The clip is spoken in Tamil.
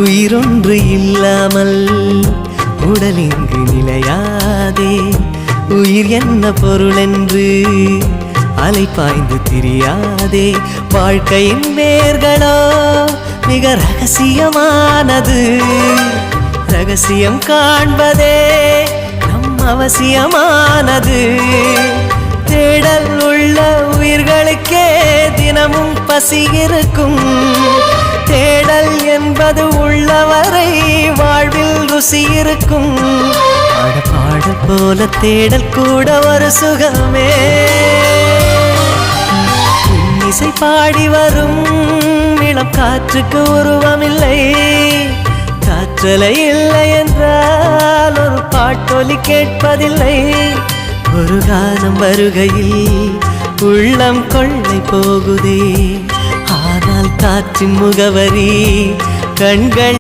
உயிரொன்று இல்லாமல் உடல் இங்கு நிலையாதே. உயிர் என்ன பொருள் என்று அலைப்பாய்ந்து திரியாதே. வாழ்க்கையின் வேர்களோ மிக ரகசியமானது. ரகசியம் காண்பதே நம் அவசியமானது. தேடல் உள்ள உயிர்களுக்கே தினமும் பசி இருக்கும். தேடல் என்பது உள்ளவரை வாழ்வில் ருசி இருக்கும். பாடல் போல தேடல் கூட ஒரு சுகமே. இசை பாடி வரும் இளம் காற்றுக்கு உருவமில்லை. காற்றலை இல்லை என்றால் ஒரு பாட்டொலி கேட்பதில்லை. ஒரு காலம் வருகையில் உள்ளம் கொள்ளை போகுதே. ஆனால் காற்றின் முகவரி கண்கள்